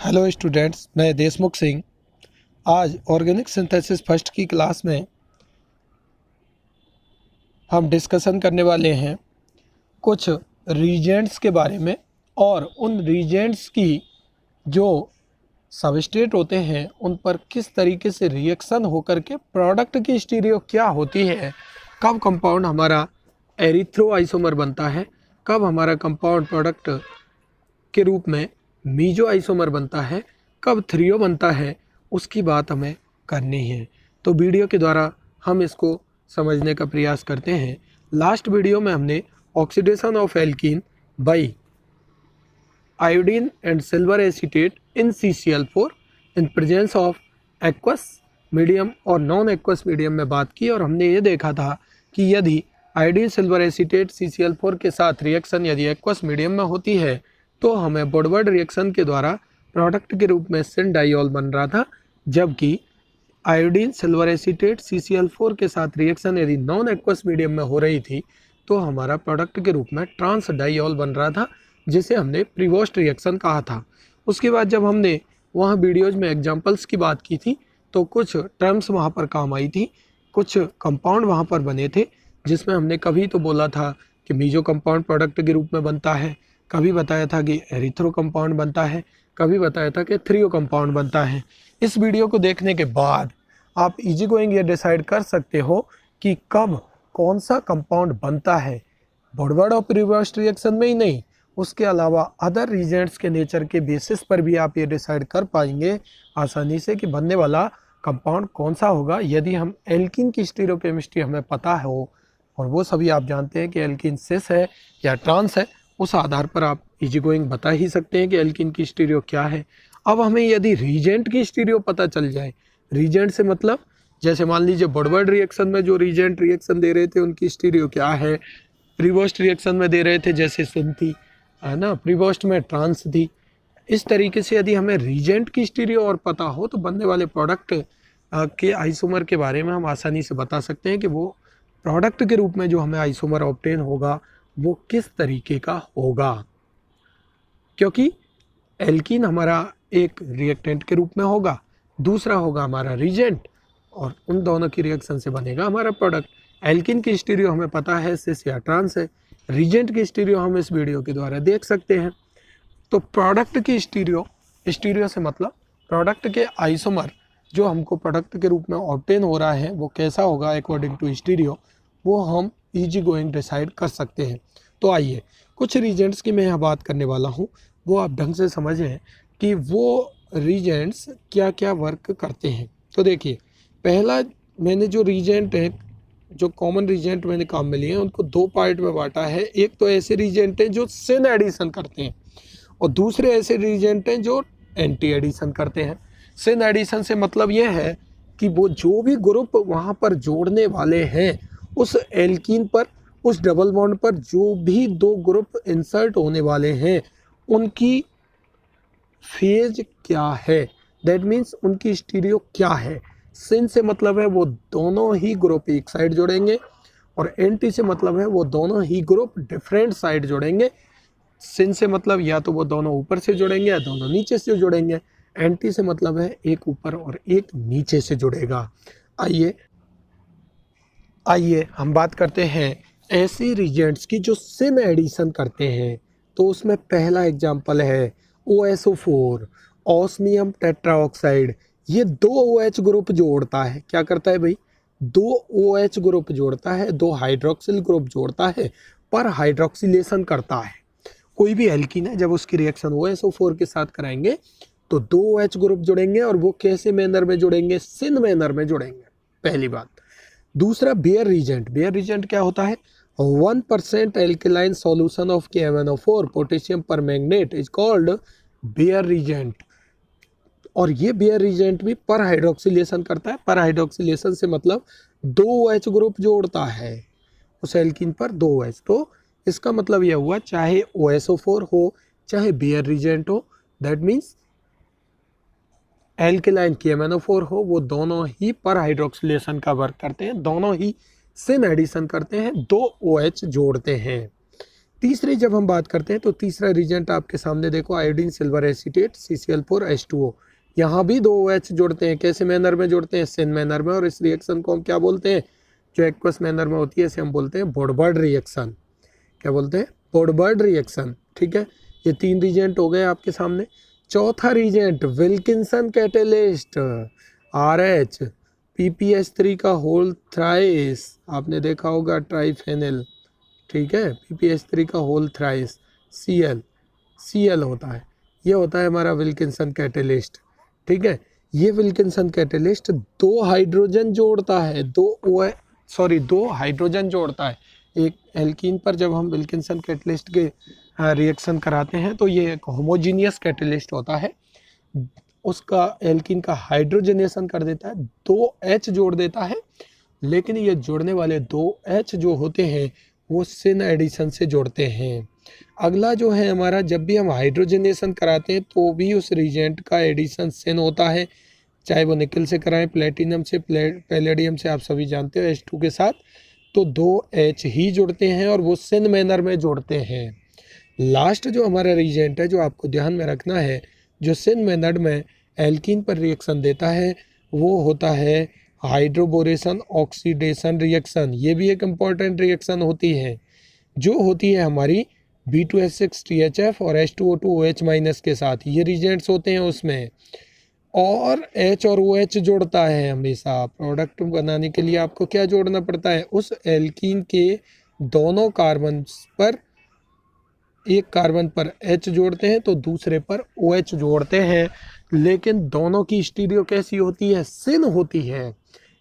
Hello students, मैं देशमुख सिंह। आज organic synthesis first की क्लास में हम डिस्कशन करने वाले हैं कुछ रीजेंट्स के बारे में और उन रीजेंट्स की जो सबस्ट्रेट होते हैं उन पर किस तरीके से रिएक्शन होकर के प्रोडक्ट की स्टीरियो क्या होती है, कब कंपाउंड हमारा एरिथ्रो आइसोमर बनता है, कब हमारा कंपाउंड प्रोडक्ट के रूप में मीजो आइसोमर बनता है, कब थ्रियो बनता है, उसकी बात हमें करनी है। तो वीडियो के द्वारा हम इसको समझने का प्रयास करते हैं। लास्ट वीडियो में हमने oxidation of alkene by iodine and silver acetate in CCl4 in presence of aqueous medium और नॉन एक्वस मीडियम में बात की और हमने ये देखा था कि यदि आयोडीन सिल्वर एसीटेट CCl4 के साथ रिएक्शन यदि एक्वस मीडियम में होती है तो हमें वुडवर्ड रिएक्शन के द्वारा प्रोडक्ट के रूप में सिन डाइऑल बन रहा था, जबकि आयोडीन सिल्वर एसीटेट CCl4 के साथ रिएक्शन यदि नॉन एक्वस मीडियम में हो रही थी तो हमारा प्रोडक्ट के रूप में ट्रांस डाइऑल बन रहा था, जिसे हमने प्रीवोस्ट रिएक्शन कहा था। उसके बाद जब हमने वहाँ वीडियोज में एग्जाम्पल्स की बात की थी तो कुछ टर्म्स वहाँ पर काम आई थी, कुछ कंपाउंड वहाँ पर बने थे, जिसमें हमने कभी तो बोला था कि मीजो कंपाउंड प्रोडक्ट के रूप में बनता है, कभी बताया था कि एरिथ्रो कंपाउंड बनता है, कभी बताया था कि थ्रियो कंपाउंड बनता है। इस वीडियो को देखने के बाद आप इजी गोइंग ये डिसाइड कर सकते हो कि कब कौन सा कंपाउंड बनता है, वुडवर्ड और प्रीवोस्ट रिएक्शन में ही नहीं, उसके अलावा अदर रीजेंट्स के नेचर के बेसिस पर भी आप ये डिसाइड कर पाएंगे आसानी से कि बनने वाला कंपाउंड कौन सा होगा। यदि हम एल्कीन की स्टीरियोकेमिस्ट्री हमें पता हो, और वो सभी आप जानते हैं कि एल्कीन सिस है या ट्रांस है, उस आधार पर आप इजी गोइंग बता ही सकते हैं कि एल्कीन की स्टीरियो क्या है। अब हमें यदि रीजेंट की स्टीरियो पता चल जाए, रीजेंट से मतलब जैसे मान लीजिए वुडवर्ड रिएक्शन में जो रीजेंट रिएक्शन दे रहे थे उनकी स्टीरियो क्या है, प्रीवोस्ट रिएक्शन में दे रहे थे जैसे सिन थी, है ना, प्रीवोस्ट में ट्रांस थी। इस तरीके से यदि हमें रीजेंट की स्टीरियो और पता हो तो बनने वाले प्रोडक्ट के आइसोमर के बारे में हम आसानी से बता सकते हैं कि वो प्रोडक्ट के रूप में जो हमें आइसोमर ऑब्टेन होगा वो किस तरीके का होगा, क्योंकि एल्कीन हमारा एक रिएक्टेंट के रूप में होगा, दूसरा होगा हमारा रीजेंट, और उन दोनों की रिएक्शन से बनेगा हमारा प्रोडक्ट। एल्कीन की स्टीरियो हमें पता है सिस या ट्रांस है, रीजेंट की स्टीरियो हम इस वीडियो के द्वारा देख सकते हैं। तो प्रोडक्ट की स्टीरियो, स्टीरियो से मतलब प्रोडक्ट के आइसोमर जो हमको प्रोडक्ट के रूप में ऑब्टेन हो रहा है वो कैसा होगा अकॉर्डिंग टू स्टीरियो, वो हम इजी गोइंग डिसाइड कर सकते हैं। तो आइए कुछ रीजेंट्स की मैं यहाँ बात करने वाला हूँ, वो आप ढंग से समझें कि वो रीजेंट्स क्या क्या वर्क करते हैं। तो देखिए, पहला मैंने जो रीजेंट है, जो कॉमन रीजेंट मैंने काम में लिए हैं उनको दो पार्ट में बांटा है। एक तो ऐसे रीजेंट हैं जो सिन एडिशन करते हैं और दूसरे ऐसे रीजेंट हैं जो एंटी एडिशन करते हैं। सिन एडिशन से मतलब यह है कि वो जो भी ग्रुप वहाँ पर जोड़ने वाले हैं उस एल्कीन पर, उस डबल बॉन्ड पर जो भी दो ग्रुप इंसर्ट होने वाले हैं उनकी फेज क्या है, दैट मीन्स उनकी स्टीरियो क्या है। सिन से मतलब है वो दोनों ही ग्रुप एक साइड जोड़ेंगे और एंटी से मतलब है वो दोनों ही ग्रुप डिफरेंट साइड जोड़ेंगे। सिन से मतलब या तो वो दोनों ऊपर से जुड़ेंगे या दोनों नीचे से जुड़ेंगे, एंटी से मतलब है एक ऊपर और एक नीचे से जुड़ेगा। आइए आइए हम बात करते हैं ऐसे रीजेंट्स की जो सिन एडिशन करते हैं। तो उसमें पहला एग्जांपल है OSO4, ऑस्मियम टेट्राऑक्साइड। ये दो OH ग्रुप जोड़ता है, क्या करता है भाई, दो OH ग्रुप जोड़ता है, दो हाइड्रोक्सिल ग्रुप जोड़ता है, पर हाइड्रोक्सिलेशन करता है। कोई भी एल्कीन है जब उसकी रिएक्शन OSO4 के साथ कराएंगे तो दो OH ग्रुप जुड़ेंगे, और वो कैसे मैनर में जुड़ेंगे, सिन मैनर में जुड़ेंगे, पहली बात। दूसरा बेयर रीजेंट। बेयर रीजेंट क्या होता है, 1% alkaline solution of KMnO4 potassium permanganate is called Baeyer reagent. और ये बेयर रीजेंट भी पर हाइड्रोक्सिलेशन करता है। पर हाइड्रोक्सिलेशन से मतलब दो OH ग्रुप जोड़ता है उस एल्कीन पर, दो OH। तो इसका मतलब यह हुआ चाहे OSO4 हो चाहे बेयर रीजेंट हो, दैट मीन्स एल्केलाइन KMnO4 हो, वो दोनों ही पर हाइड्रोक्सिलेशन का वर्क करते हैं, दोनों ही सिन एडिशन करते हैं, दो OH जोड़ते हैं। तीसरी जब हम बात करते हैं तो तीसरा रिजेंट आपके सामने देखो, आयोडीन सिल्वर एसीटेट CCl4H2O। यहाँ भी दो OH जोड़ते हैं। कैसे मैनर में जोड़ते हैं? सिन मैनर में। और इस रिएक्शन को हम क्या बोलते हैं? जो एक्वस मैनर में होती है इसे हम बोलते हैं वुडवर्ड रिएक्शन। क्या बोलते हैं? Woodward reaction. ठीक है, ये 3 रिजेंट हो गए आपके सामने। चौथा regent Wilkinson catalyst, RH PPH3 का होल थ्राइस, आपने देखा होगा ट्राइफेनिल। ठीक है, PPH3 का होल थ्राइस Cl होता है। ये होता है हमारा विल्किंसन कैटेलिस्ट। ठीक है, ये विल्किंसन कैटेलिस्ट दो हाइड्रोजन जोड़ता है, दो हाइड्रोजन जोड़ता है एक एल्कीन पर। जब हम विल्किंसन कैटेलिस्ट के रिएक्शन कराते हैं तो ये एक होमोजीनियस कैटेलिस्ट होता है, उसका एल्कीन का हाइड्रोजनेशन कर देता है, 2H जोड़ देता है। लेकिन ये जोड़ने वाले 2H जो होते हैं वो सिन एडिशन से जोड़ते हैं। अगला जो है हमारा, जब भी हम हाइड्रोजनेशन कराते हैं तो भी उस रिजेंट का एडिशन सिन होता है, चाहे वो निकल से कराएं, प्लेटिनम से, पैलेडियम से, आप सभी जानते हो H2 के साथ, तो 2H ही जुड़ते हैं और वो सिन मैनर में जोड़ते हैं। लास्ट जो हमारा रिजेंट है जो आपको ध्यान में रखना है, जो सिन मैनर में एल्कीन पर रिएक्शन देता है, वो होता है हाइड्रोबोरेशन ऑक्सीडेशन रिएक्शन। ये भी एक इम्पॉर्टेंट रिएक्शन होती है, जो होती है हमारी B2H6THF और H2O2OH- के साथ। ये रिजेंट्स होते हैं उसमें, और H और OH जोड़ता है हमेशा। प्रोडक्ट बनाने के लिए आपको क्या जोड़ना पड़ता है? उस एल्कीन के दोनों कार्बन पर, एक कार्बन पर H जोड़ते हैं तो दूसरे पर OH जोड़ते हैं, लेकिन दोनों की स्टीरियो कैसी होती है? सिन होती है।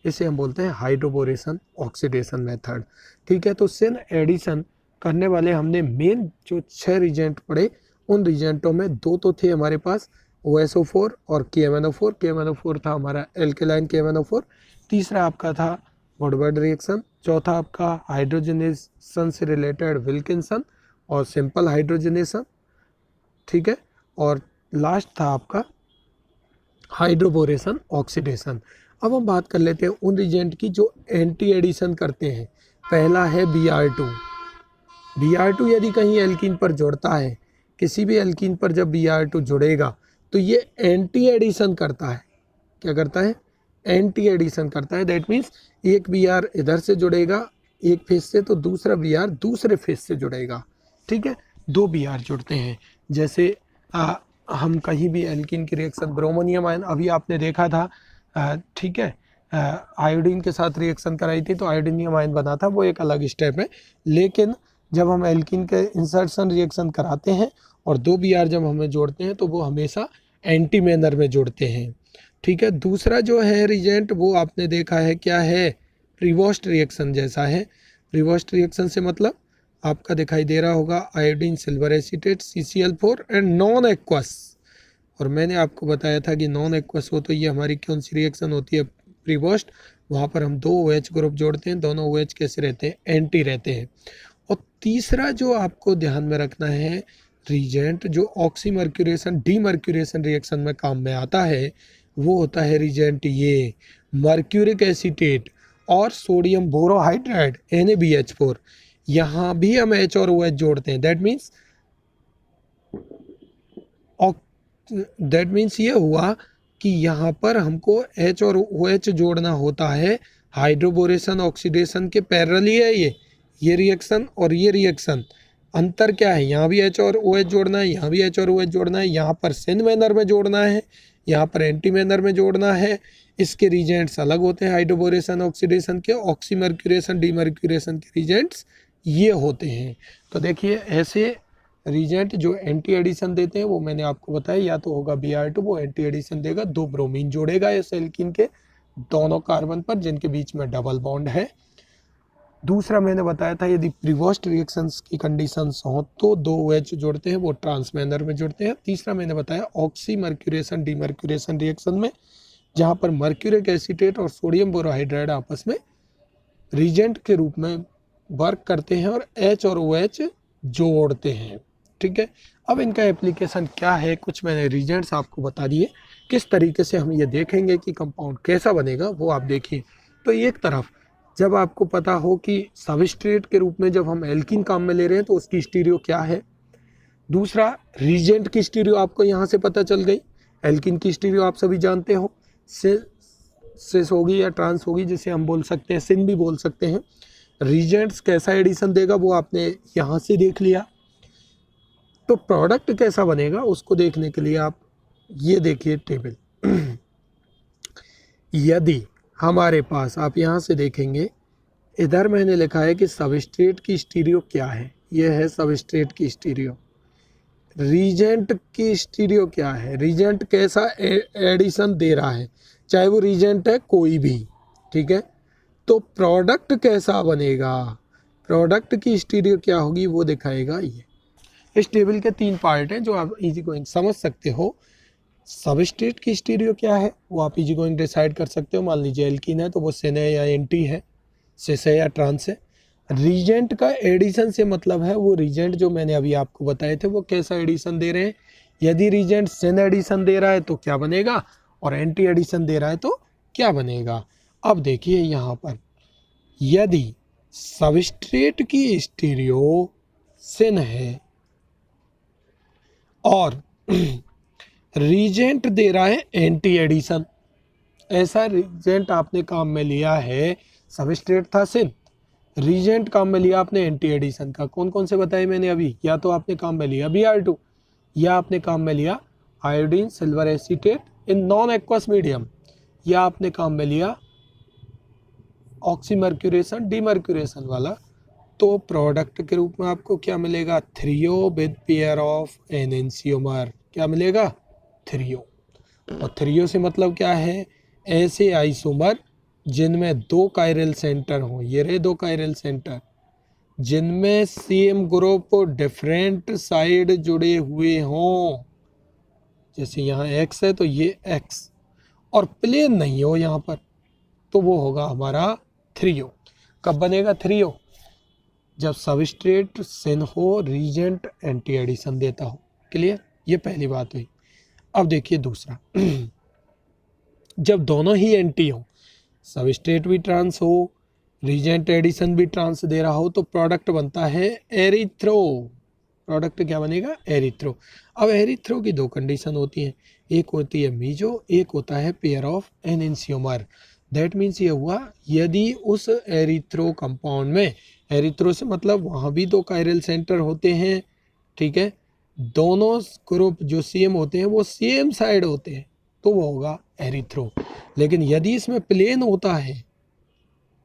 इसे हम बोलते हैं हाइड्रोबोरेशन ऑक्सीडेशन मेथड। ठीक है, तो सिन एडिशन करने वाले हमने मेन जो 6 रिजेंट पढ़े, उन रिजेंटों में 2 तो थे हमारे पास, OSO4 और KMnO4। KMnO4 था हमारा एल्केलाइन KMnO4। तीसरा आपका था वुडवर्ड रिएक्शन। चौथा आपका हाइड्रोजनेशन से रिलेटेड विल्किंसन और सिंपल हाइड्रोजनेशन। ठीक है, और लास्ट था आपका हाइड्रोबोरेशन ऑक्सीडेशन। अब हम बात कर लेते हैं उन रिजेंट की जो एंटी एडिशन करते हैं। पहला है Br2। Br2 यदि कहीं एल्कीन पर जुड़ता है, किसी भी एल्कीन पर जब Br2 जुड़ेगा तो ये एंटी एडिशन करता है। क्या करता है? एंटी एडिशन करता है। दैट मीन्स एक Br इधर से जुड़ेगा एक फेस से, तो दूसरा Br दूसरे फेस से जुड़ेगा। ठीक है, 2 Br जुड़ते हैं। जैसे हम कहीं भी एल्कीन की रिएक्शन, ब्रोमोनियम आयन अभी आपने देखा था, ठीक है, आयोडीन के साथ रिएक्शन कराई थी तो आयोडीनियम आयन बना था, वो एक अलग स्टेप है। लेकिन जब हम एल्कीन के इंसर्शन रिएक्शन कराते हैं और 2 Br जब हमें जोड़ते हैं तो वो हमेशा एंटी मैनर में जोड़ते हैं। ठीक है, दूसरा जो है रिजेंट वो आपने देखा है क्या है? प्रीवॉस्ट रिएक्शन जैसा है। प्रीवॉस्ट रिएक्शन से मतलब आपका दिखाई दे रहा होगा, iodine silver acetate CCl4 and non aqueous. और मैंने आपको बताया था कि नॉन एक्वस हो तो ये हमारी कौन सी रिएक्शन होती है? प्रीवॉस्ट। वहाँ पर हम 2 OH ग्रुप जोड़ते हैं, दोनों OH कैसे रहते हैं? एंटी रहते हैं। और तीसरा जो आपको ध्यान में रखना है रिजेंट जो ऑक्सीमर्क्यूरेशन डीमर्क्यूरेशन रिएक्शन में काम में आता है, वो होता है रिजेंट ये मर्क्यूरिक एसीटेट और सोडियम बोरोहाइड्राइड NaBH4। यहाँ भी हम H और OH जोड़ते हैं। दैट मीन्स ये हुआ कि यहाँ पर हमको H और OH जोड़ना होता है। हाइड्रोबोरेशन ऑक्सीडेशन के पैरेलली है ये रिएक्शन और ये रिएक्शन। अंतर क्या है? यहाँ भी H और OH जोड़ना है, यहाँ भी H और OH जोड़ना है, यहाँ पर सिन मैनर में जोड़ना है, यहाँ पर एंटी मैनर में जोड़ना है। इसके रिजेंट्स अलग होते हैं हाइड्रोबोरेशन ऑक्सीडेशन के। ऑक्सीमर्क्यूरेशन डीमर्क्यूरेशन के रिजेंट्स ये होते हैं। तो देखिए, ऐसे रिजेंट जो एंटी एडिशन देते हैं वो मैंने आपको बताया, या तो होगा Br2, वो एंटी एडिशन देगा, 2 ब्रोमीन जोड़ेगा इस एल्कीन के दोनों कार्बन पर जिनके बीच में डबल बॉन्ड है। दूसरा मैंने बताया था यदि प्रीवॉस्ट रिएक्शंस की कंडीशंस हो तो 2 OH जोड़ते हैं, वो ट्रांस मैनर में जोड़ते हैं। तीसरा मैंने बताया ऑक्सीमर्क्यूरेशन डीमर्क्यूरेशन रिएक्शन में, जहाँ पर मर्क्यूरिक एसीटेट और सोडियम बोरोहाइड्राइड आपस में रिजेंट के रूप में वर्क करते हैं और H और OH जोड़ते हैं। ठीक है, अब इनका एप्लीकेशन क्या है, कुछ मैंने रिजेंट्स आपको बता दिए। किस तरीके से हम ये देखेंगे कि कंपाउंड कैसा बनेगा वो आप देखिए। तो एक तरफ जब आपको पता हो कि सबस्ट्रेट के रूप में जब हम एल्कीन काम में ले रहे हैं तो उसकी स्टीरियो क्या है। दूसरा, रीजेंट की स्टीरियो आपको यहाँ से पता चल गई। एल्कीन की स्टीरियो आप सभी जानते हो, सिस होगी या ट्रांस होगी, जिसे हम बोल सकते हैं सिन भी बोल सकते हैं। रीजेंट्स कैसा एडिशन देगा वो आपने यहाँ से देख लिया। तो प्रोडक्ट कैसा बनेगा उसको देखने के लिए आप ये देखिए टेबल। यदि हमारे पास, आप यहाँ से देखेंगे, इधर मैंने लिखा है कि सबस्ट्रेट की स्टीरियो क्या है। यह है सबस्ट्रेट की स्टीरियो। रीजेंट की स्टीरियो क्या है, रीजेंट कैसा एडिशन दे रहा है, चाहे वो रीजेंट है कोई भी, ठीक है। तो प्रोडक्ट कैसा बनेगा, प्रोडक्ट की स्टीरियो क्या होगी वो दिखाएगा ये। इस टेबल के 3 पार्ट हैं जो आप इजी गोइंग समझ सकते हो। सबस्ट्रेट की स्टीरियो क्या है वो आप इजी गोइंग डिसाइड कर सकते हो। मान लीजिए एल्कीन है तो वो सिन है या एंटी है, सिस है या ट्रांस है। रीजेंट का एडिशन से मतलब है वो रीजेंट जो मैंने अभी आपको बताए थे वो कैसा एडिशन दे रहे हैं। यदि रीजेंट सिन एडिशन दे रहा है तो क्या बनेगा, और एंटी एडिशन दे रहा है तो क्या बनेगा। अब देखिए यहाँ पर, यदि सबस्ट्रेट की स्टीरियो सिन है और रीजेंट दे रहा है एंटी एडिशन, ऐसा रीजेंट आपने काम में लिया है, सबस्ट्रेट था सिन, रीजेंट काम में लिया आपने एंटी एडिशन का। कौन कौन से बताए मैंने अभी, या तो आपने काम में लिया Br2, या आपने काम में लिया iodine silver acetate in non aqueous medium, या आपने काम में लिया ऑक्सीमर्क्यूरेशन डीमर्क्यूरेशन वाला। तो प्रोडक्ट के रूप में आपको क्या मिलेगा, threo with pair of enantiomer. क्या मिलेगा, थ्रियो। और थ्रियो से मतलब क्या है, ऐसे आइसोमर जिनमें 2 कायरल सेंटर हों, ये रहे 2 कायरल सेंटर, जिनमें सेम ग्रुप डिफरेंट साइड जुड़े हुए हों। जैसे यहाँ X है तो ये X, और प्लेन नहीं हो यहाँ पर, तो वो होगा हमारा थ्रियो। कब बनेगा थ्रियो, जब सबस्ट्रेट सिन हो, रीजेंट एंटी एडिशन देता हो। क्लियर, ये पहली बात हुई। अब देखिए दूसरा, जब दोनों ही एंटी हो, सबस्ट्रेट भी ट्रांस हो, रीजेंट एडिशन भी ट्रांस दे रहा हो, तो प्रोडक्ट बनता है एरिथ्रो। प्रोडक्ट क्या बनेगा, एरिथ्रो। अब एरिथ्रो की 2 कंडीशन होती हैं, एक होती है मीजो, एक होता है pair of enantiomer. That means ये हुआ, यदि उस एरिथ्रो कंपाउंड में, एरिथ्रो से मतलब वहाँ भी 2 कायरल सेंटर होते हैं, ठीक है, दोनों ग्रुप जो सेम होते हैं वो सेम साइड होते हैं, तो वो होगा एरिथ्रो। लेकिन यदि इसमें प्लेन होता है,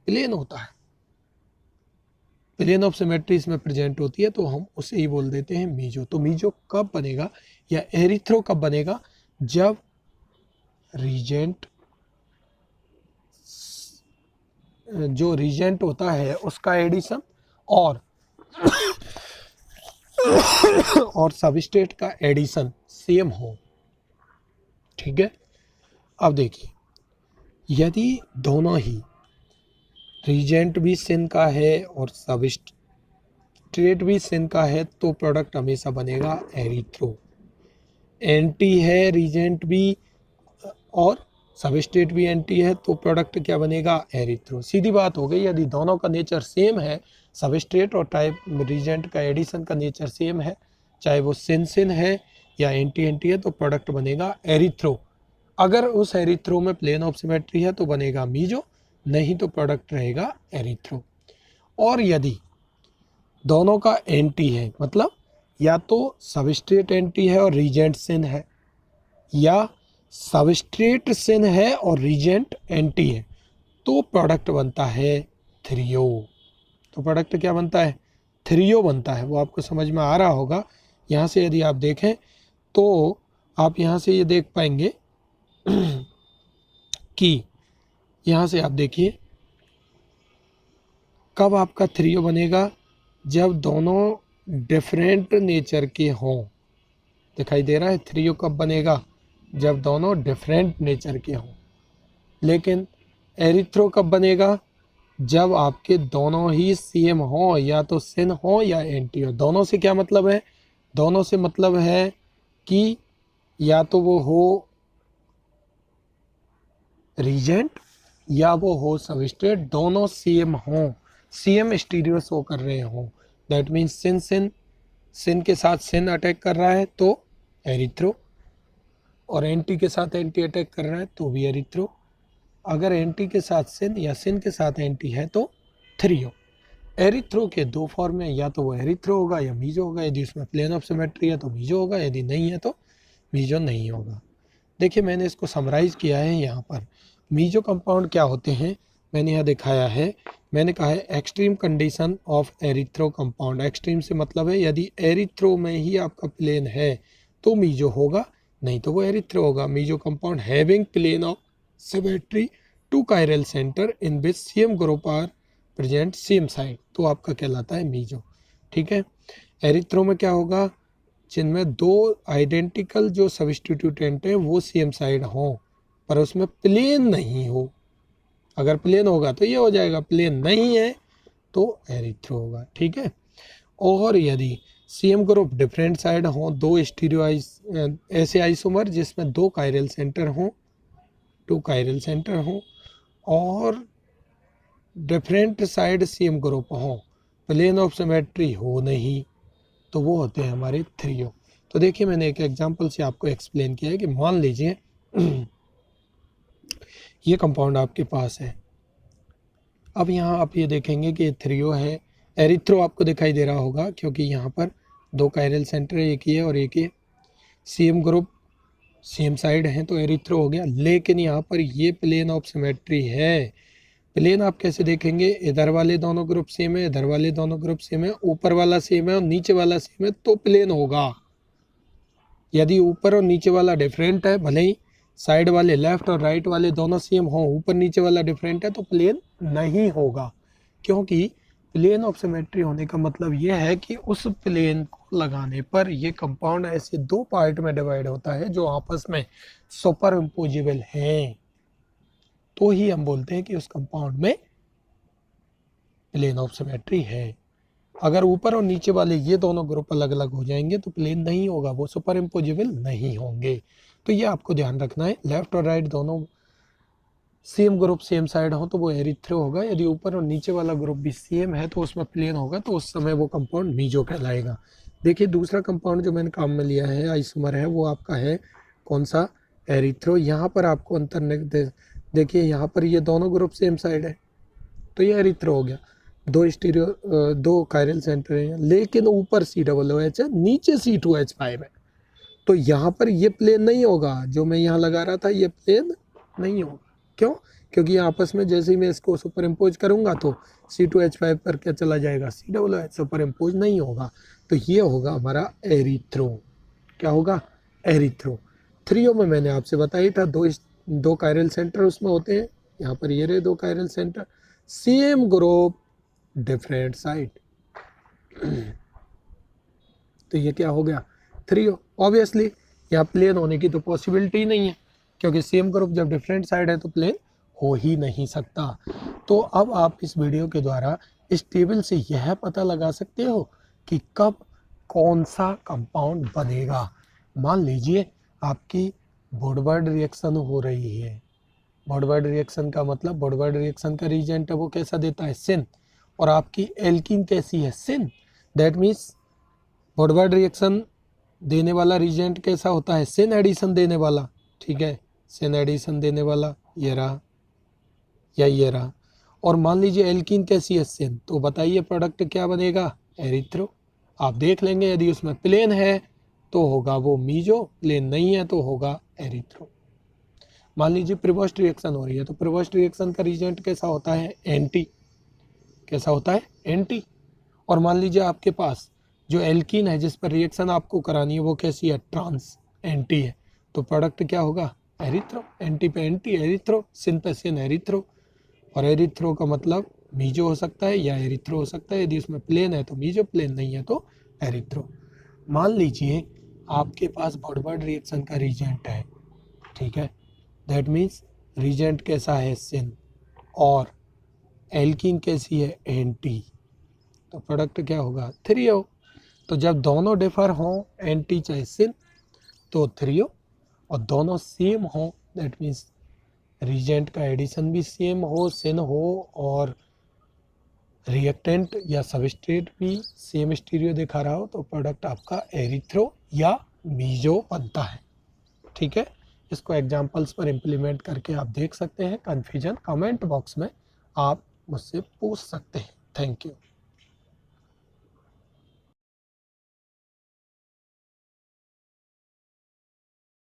प्लेन होता है, प्लेन ऑफ सिमेट्री इसमें प्रेजेंट होती है, तो हम उसे ही बोल देते हैं मीजो। तो मीजो कब बनेगा या एरिथ्रो कब बनेगा, जब रीजेंट, जो रीजेंट होता है उसका एडिशन और और सबस्ट्रेट का एडिशन सेम हो, ठीक है। अब देखिए, यदि दोनों ही रीजेंट भी सिन का है और सबस्ट्रेट भी सिन का है तो प्रोडक्ट हमेशा बनेगा एरिथ्रो। एंटी है रीजेंट भी और सबस्ट्रेट भी एंटी है तो प्रोडक्ट क्या बनेगा, एरिथ्रो। सीधी बात हो गई। यदि दोनों का नेचर सेम है, सबस्ट्रेट और टाइप रीजेंट का एडिशन का नेचर सेम है, चाहे वो सिन है या एंटी है, तो प्रोडक्ट बनेगा एरिथ्रो। अगर उस एरिथ्रो में प्लेन ऑफ सिमेट्री है तो बनेगा मीजो, नहीं तो प्रोडक्ट रहेगा एरिथ्रो। और यदि दोनों का एंटी है, मतलब या तो सबस्ट्रेट एंटी है और रीजेंट सिन है, या सबस्ट्रेट सिन है और रीजेंट एंटी है, तो प्रोडक्ट बनता है थ्रियो। तो प्रोडक्ट क्या बनता है, थ्रियो बनता है। वो आपको समझ में आ रहा होगा। यहाँ से यदि आप देखें तो आप यहाँ से ये देख पाएंगे कि यहाँ से आप देखिए कब आपका थ्रियो बनेगा, जब दोनों डिफरेंट नेचर के हों। दिखाई दे रहा है, थ्रियो कब बनेगा, जब दोनों डिफरेंट नेचर के हों। लेकिन एरिथ्रो कब बनेगा, जब आपके दोनों ही सेम हों, या तो सिन हो या एंटी हो। दोनों से क्या मतलब है, दोनों से मतलब है कि या तो वो हो रीजेंट या वो हो सबस्ट्रेट दोनों सेम हों, सेम स्टीरियो शो कर रहे हों। दैट मीन्स सिन के साथ सिन अटैक कर रहा है तो एरिथ्रो, और एंटी के साथ एंटी अटैक कर रहा है तो भी एरिथ्रो। अगर एंटी के साथ सिन या सिन के साथ एंटी है तो थ्रियो। एरिथ्रो के दो फॉर्म है, या तो वो एरिथ्रो होगा या मीजो होगा। यदि उसमें प्लेन ऑफ सिमेट्री है तो मीजो होगा, यदि नहीं है तो मीजो नहीं होगा। देखिए मैंने इसको समराइज किया है यहाँ पर। मीजो कंपाउंड क्या होते हैं मैंने यहाँ दिखाया है। मैंने कहा है extreme condition of erythro compound. Extreme से मतलब है यदि एरिथ्रो में ही आपका प्लेन है तो मीजो होगा, नहीं तो वो एरिथ्रो होगा। Meso compound having plane of symmetry two chiral centre in which same group are present same side, तो आपका कहलाता है मीजो। ठीक है। एरिथ्रो में क्या होगा, जिनमें दो आइडेंटिकल जो सब्स्टिट्यूटेंट हैं वो सेम साइड हों पर उसमें प्लेन नहीं हो। अगर प्लेन होगा तो ये हो जाएगा, प्लेन नहीं है तो एरिथ्रो होगा। ठीक है। और यदि सेम ग्रुप डिफरेंट साइड हों, दो ऐसे आइसोमर जिसमें दो कायरल सेंटर हों, टू कायरल सेंटर हों, और डिफरेंट साइड सेम ग्रुप हों, प्लेन ऑफ सिमेट्री हो नहीं, तो वो होते हैं हमारे थ्रियो। तो देखिए मैंने एक एग्जांपल से आपको एक्सप्लेन किया है कि मान लीजिए ये कंपाउंड आपके पास है। अब यहाँ आप ये देखेंगे कि थ्रियो है। एरिथ्रो आपको दिखाई दे रहा होगा क्योंकि यहाँ पर दो कायरल सेंटर है, एक ही है और एक ही सेम ग्रुप सेम साइड है तो एरिथ्रो हो गया। लेकिन यहाँ पर ये प्लेन ऑफ सिमेट्री है। प्लेन आप कैसे देखेंगे, इधर वाले दोनों ग्रुप सेम है, इधर वाले दोनों ग्रुप सेम है, ऊपर वाला सेम है और नीचे वाला सेम है तो प्लेन होगा। यदि ऊपर और नीचे वाला डिफरेंट है, भले ही साइड वाले लेफ्ट और राइट वाले दोनों सेम हो, ऊपर नीचे वाला डिफरेंट है तो प्लेन नहीं होगा। क्योंकि प्लेन ऑफ सिमेट्री होने का मतलब यह है कि उस प्लेन को लगाने पर यह कंपाउंड ऐसे दो पार्ट में डिवाइड होता है जो आपस में सुपर इम्पोजिबल हैं, तो ही हम बोलते हैं कि उस कंपाउंड में प्लेन ऑफ सिमेट्री है। अगर ऊपर और नीचे वाले ये दोनों ग्रुप अलग अलग हो जाएंगे तो प्लेन नहीं होगा, वो सुपर इम्पोजिबल नहीं होंगे। तो ये आपको ध्यान रखना है। लेफ्ट और राइट दोनों सेम ग्रुप सेम साइड हो तो वो एरिथ्रो होगा। यदि ऊपर और नीचे वाला ग्रुप भी सेम है तो उसमें प्लेन होगा, तो उस समय वो कंपाउंड मीजो कहलाएगा। देखिए दूसरा कंपाउंड जो मैंने काम में लिया है आइसोमर है, वो आपका है कौन सा, एरिथ्रो। यहाँ पर आपको अंतर देखिए, यहाँ पर ये दोनों ग्रुप सेम साइड है तो ये एरिथ्रो हो गया। दो कायरल सेंटर हैं, लेकिन ऊपर COOH है, नीचे C2H5 है, तो यहाँ पर ये प्लेन नहीं होगा। जो मैं यहाँ लगा रहा था ये प्लेन नहीं होगा। क्यों? क्योंकि आपस में जैसे ही मैं इसको सुपर इम्पोज करूँगा तो C2H5 पर क्या चला जाएगा, COOH, सुपर इम्पोज नहीं होगा। तो ये होगा हमारा एरिथ्रो। क्या होगा, एरिथ्रो। थ्रियो में मैंने आपसे बताया था दो कायरल सेंटर उसमें होते हैं। यहाँ पर ये रहे दो chiral centre, same group different side, तो ये क्या हो गया, थ्रियो। ऑब्वियसली यहाँ प्लेन होने की तो पॉसिबिलिटी नहीं है, क्योंकि सेम ग्रुप जब डिफरेंट साइड है तो प्लेन हो ही नहीं सकता। तो अब आप इस वीडियो के द्वारा इस टेबल से यह पता लगा सकते हो कि कब कौन सा कंपाउंड बनेगा। मान लीजिए आपकी वुडवर्ड रिएक्शन हो रही है। वुडवर्ड रिएक्शन का मतलब, वुडवर्ड रिएक्शन का रीजेंट है वो कैसा देता है, सिन, और आपकी एल्कीन कैसी है, सिन। दैट मीन्स वुडवर्ड रिएक्शन देने वाला रीजेंट कैसा होता है, सिन एडिशन देने वाला। ठीक है, सिन एडिशन देने वाला ये रहा या ये रहा। और मान लीजिए एल्कीन कैसी है, सिन, तो बताइए प्रोडक्ट क्या बनेगा, एरिथ्रो। आप देख लेंगे यदि उसमें प्लेन है तो होगा वो मीजो, प्लेन नहीं है तो होगा एरिथ्रो। मान लीजिए प्रिवोस्ट रिएक्शन हो रही है, तो प्रिवोस्ट रिएक्शन का रीजेंट कैसा होता है, एंटी। कैसा होता है, एंटी। और मान लीजिए आपके पास जो एल्कीन है जिस पर रिएक्शन आपको करानी है वो कैसी है, ट्रांस, एंटी है, तो प्रोडक्ट क्या होगा, एरिथ्रो। एंटी पे एंटी, एरिथ्रो, सिन पे सिन, एरिथ्रो। और एरिथ्रो का मतलब मीजो हो सकता है या एरिथ्रो हो सकता है। यदि उसमें प्लेन है तो मीजो, प्लेन नहीं है तो एरिथ्रो। मान लीजिए आपके पास वुडवर्ड रिएक्शन का रीजेंट है, ठीक है, दैट मीन्स रीजेंट कैसा है, सिन, और एल्कीन कैसी है, एंटी, तो प्रोडक्ट क्या होगा, थ्रियो। तो जब दोनों डिफर हों, एंटी चाहे सिन, तो थ्रियो, और दोनों सेम हों दैट मीन्स रिजेंट का एडिशन भी सेम हो, सिन हो, और रिएक्टेंट या सबस्ट्रेट भी सेम स्टीरियो दिखा रहा हो, तो प्रोडक्ट आपका एरिथ्रो या मीजो बनता है। ठीक है, इसको एग्जांपल्स पर इम्प्लीमेंट करके आप देख सकते हैं। कन्फ्यूजन कमेंट बॉक्स में आप मुझसे पूछ सकते हैं। Thank you.